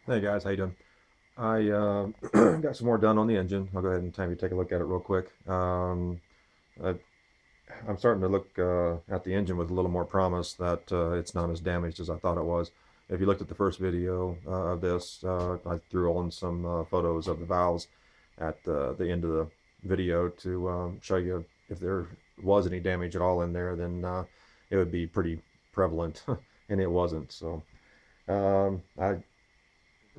Hey guys, how you doing? I got some more done on the engine. I'll go ahead and have you take a look at it real quick. I, I'm starting to look at the engine with a little more promise that it's not as damaged as I thought it was. If you looked at the first video of this, I threw on some photos of the valves at the end of the video to show you if there was any damage at all in there, then it would be pretty prevalent, and it wasn't. So I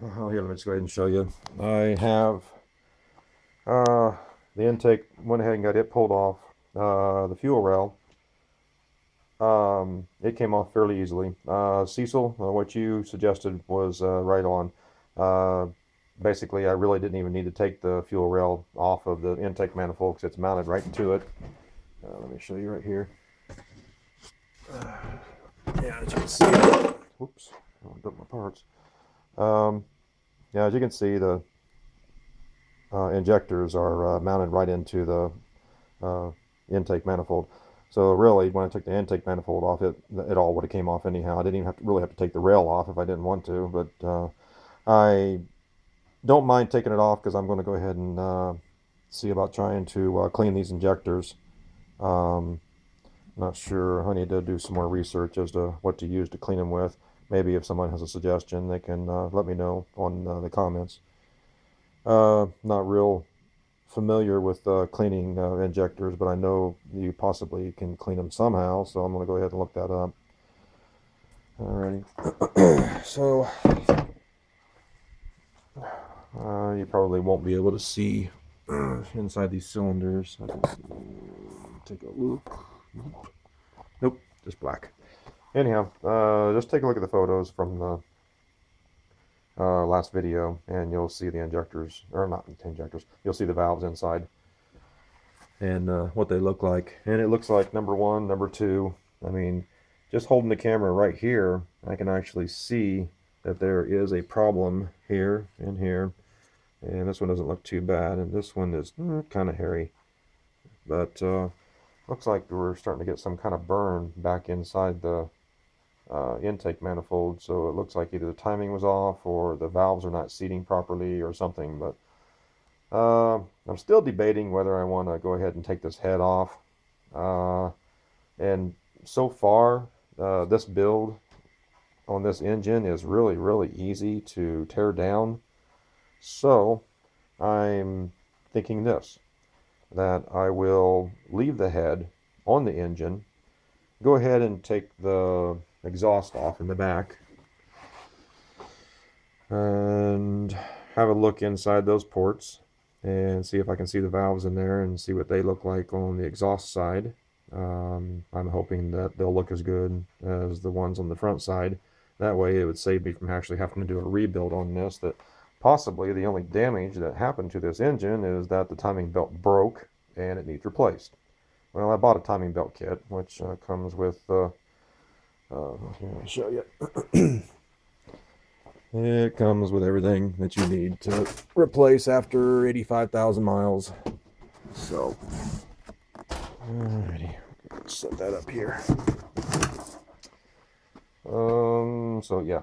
Oh, here, let me just go ahead and show you. I have uh, the intake, went ahead and got it pulled off. The fuel rail, it came off fairly easily. Cecil, what you suggested was right on. Uh, Basically, I really didn't even need to take the fuel rail off of the intake manifold because it's mounted right to it. Let me show you right here. Yeah, as you can see, whoops, I dumped my parts. Um, yeah, as you can see, the injectors are mounted right into the uh, intake manifold. So really, when I took the intake manifold off, it all would have came off anyhow. I didn't even really have to take the rail off if I didn't want to. But I don't mind taking it off because I'm going to go ahead and see about trying to clean these injectors. Um, Not sure. I need to do some more research as to what to use to clean them with. Maybe if someone has a suggestion, they can let me know on the comments. Not real familiar with cleaning injectors, but I know you possibly can clean them somehow, so I'm going to go ahead and look that up. Alrighty. So you probably won't be able to see inside these cylinders. I can take a look. Nope, just black. Anyhow, just take a look at the photos from the last video, and you'll see the injectors, or not the injectors. You'll see the valves inside and what they look like. And it looks like number one, number two. I mean, just holding the camera right here, I can actually see that there is a problem here and here. And this one doesn't look too bad, and this one is kind of hairy. But looks like we're starting to get some kind of burn back inside the intake manifold. So it looks like either the timing was off or the valves are not seating properly or something. But I'm still debating whether I want to go ahead and take this head off. Uh, and so far, this build on this engine is really, really easy to tear down. So I'm thinking this, that I will leave the head on the engine, go ahead and take the exhaust off in the back, and have a look inside those ports and see if I can see the valves in there and see what they look like on the exhaust side. I'm hoping that they'll look as good as the ones on the front side. That way it would save me from actually having to do a rebuild on this. That possibly the only damage that happened to this engine is that the timing belt broke and it needs replaced. Well, I bought a timing belt kit, which comes with, here, I'll show you. It comes with everything that you need to replace after 85,000 miles. So, alrighty, let's set that up here. So yeah.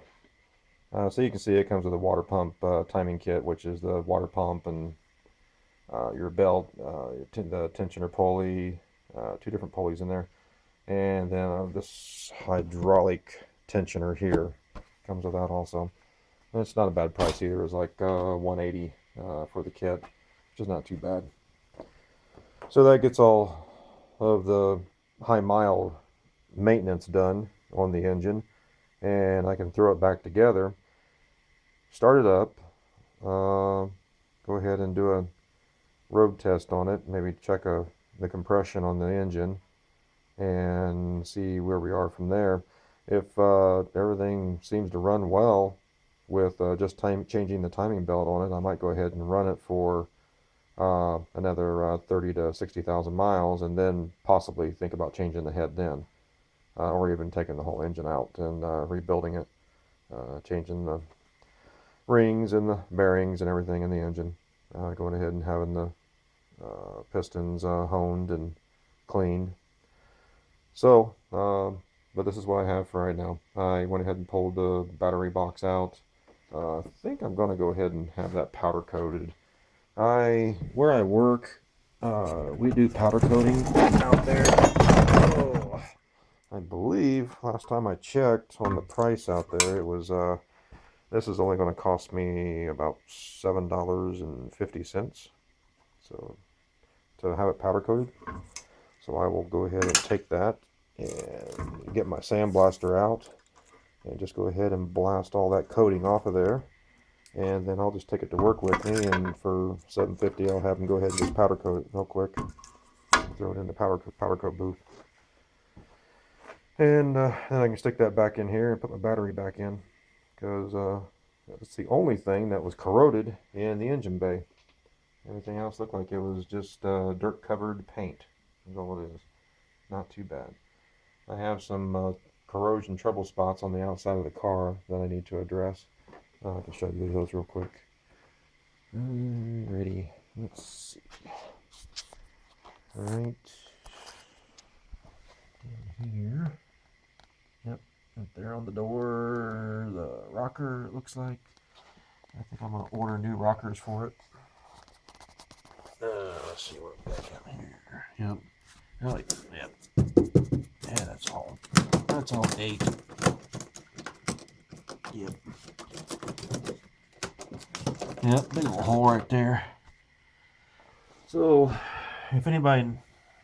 So you can see it comes with a water pump timing kit, which is the water pump and your belt, the tensioner pulley, two different pulleys in there, and then this hydraulic tensioner here comes with that also. And it's not a bad price either. It's like 180 for the kit, which is not too bad. So that gets all of the high mile maintenance done on the engine, and I can throw it back together, start it up, go ahead and do a road test on it, maybe check the compression on the engine and see where we are from there. If everything seems to run well with just changing the timing belt on it, I might go ahead and run it for another 30 to 60,000 miles and then possibly think about changing the head then. Or even taking the whole engine out and rebuilding it, changing the rings and the bearings and everything in the engine, going ahead and having the pistons honed and cleaned. So, but this is what I have for right now. I went ahead and pulled the battery box out. I think I'm going to go ahead and have that powder coated. Where I work, we do powder coating out there. Oh, I believe last time I checked on the price out there, it was this is only going to cost me about $7.50. So to have it powder coated. So I will go ahead and take that and get my sandblaster out and just go ahead and blast all that coating off of there. And then I'll just take it to work with me, and for $7.50 I'll have them go ahead and just powder coat it real quick. Throw it in the powder coat booth. And then I can stick that back in here and put my battery back in, because that's the only thing that was corroded in the engine bay. Everything else looked like it was just dirt covered paint. That's all it is. Not too bad. I have some corrosion trouble spots on the outside of the car that I need to address. I can show you those real quick. Ready. Let's see. Right in here. Yep, right there on the door. The rocker, it looks like. I think I'm going to order new rockers for it. Let's see what we got down here. Yep. Oh, yep. Yeah, that's all 8. Yep. Yep, big little hole right there. So, if anybody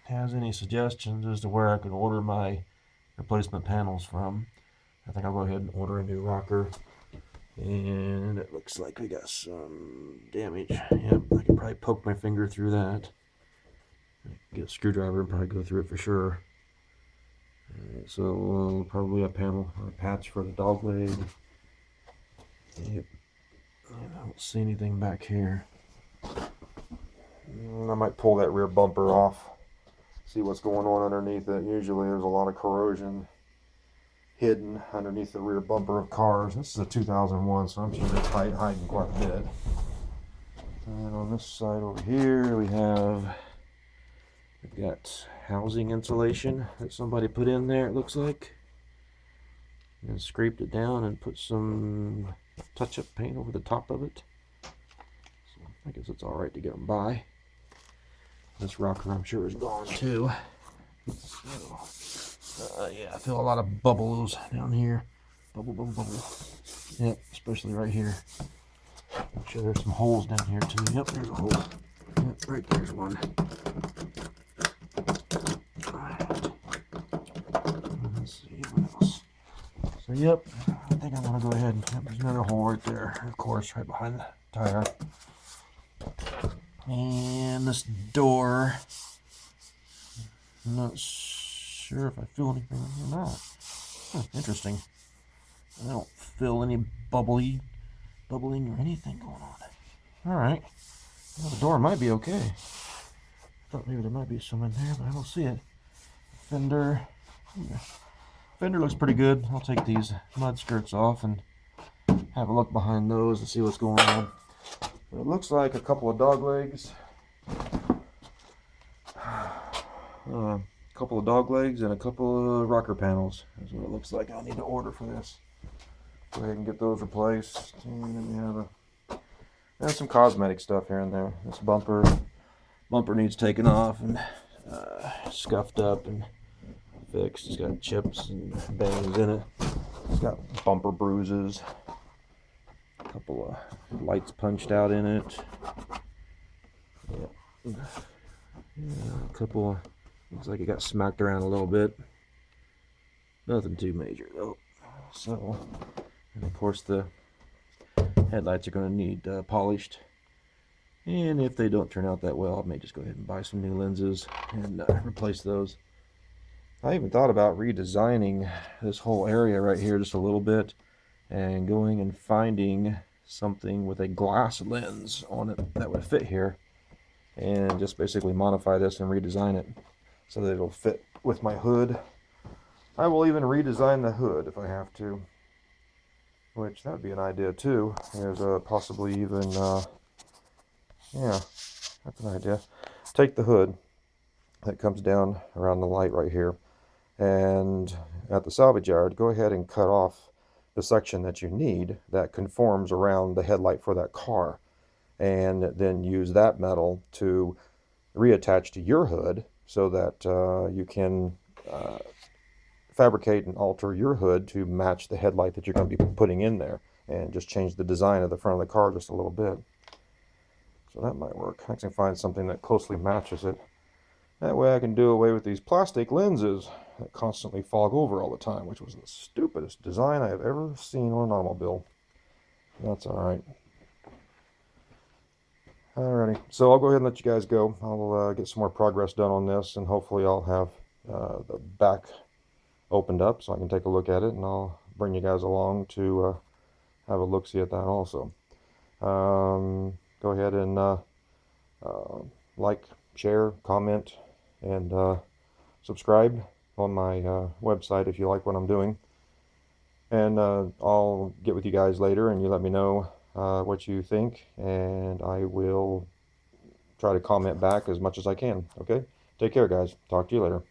has any suggestions as to where I can order my replacement panels from, I think I'll go ahead and order a new rocker. And it looks like we got some damage. Yep, I could probably poke my finger through that. Get a screwdriver and probably go through it for sure. So probably a panel or a patch for the dog leg. Yep. And I don't see anything back here. I might pull that rear bumper off, see what's going on underneath it. Usually there's a lot of corrosion hidden underneath the rear bumper of cars. This is a 2001, so I'm sure it's hiding quite a bit. And on this side over here we've got housing insulation that somebody put in there, it looks like, and scraped it down and put some touch-up paint over the top of it. So I guess it's all right to get them by. This rocker I'm sure is gone too. So, yeah, I feel a lot of bubbles down here. Bubble. Yep, especially right here. I'm sure there's some holes down here too. Yep, there's a hole. Yep, right there's one. Let's see what else. So yep, I think I'm gonna go ahead and there's another hole right there, of course, right behind the tire. And this door, I'm not sure if I feel anything or not. Interesting. I don't feel any bubbling or anything going on. Alright. Well, the door might be okay. I thought maybe there might be some in there, but I don't see it. Fender. Yeah. Fender looks pretty good. I'll take these mud skirts off and have a look behind those and see what's going on. But it looks like a couple of dog legs. A couple of dog legs and a couple of rocker panels. That's what it looks like. I'll need to order for this. Go ahead and get those replaced. And then we have some cosmetic stuff here and there. This bumper needs taken off and scuffed up and fixed. It's got chips and bangs in it. It's got bumper bruises. A couple of lights punched out in it. Yeah, a couple. Looks like it got smacked around a little bit. Nothing too major though. So, and of course the headlights are going to need polished. And if they don't turn out that well, I may just go ahead and buy some new lenses and replace those. I even thought about redesigning this whole area right here just a little bit and going and finding something with a glass lens on it that would fit here and just basically modify this and redesign it so that it'll fit with my hood. I will even redesign the hood if I have to, which that would be an idea too. There's possibly even yeah, that's an idea. Take the hood that comes down around the light right here, and at the salvage yard, go ahead and cut off the section that you need that conforms around the headlight for that car, and then use that metal to reattach to your hood so that you can fabricate and alter your hood to match the headlight that you're going to be putting in there, and just change the design of the front of the car just a little bit. So that might work. I can find something that closely matches it. That way I can do away with these plastic lenses that constantly fog over all the time, which was the stupidest design I have ever seen on an automobile. That's alright. Alrighty, so I'll go ahead and let you guys go. I'll get some more progress done on this, and hopefully I'll have the back opened up so I can take a look at it, and I'll bring you guys along to have a look-see at that also. Go ahead and like, share, comment, and subscribe on my website if you like what I'm doing. And I'll get with you guys later, and you let me know what you think, and I will try to comment back as much as I can. Okay? Take care, guys. Talk to you later.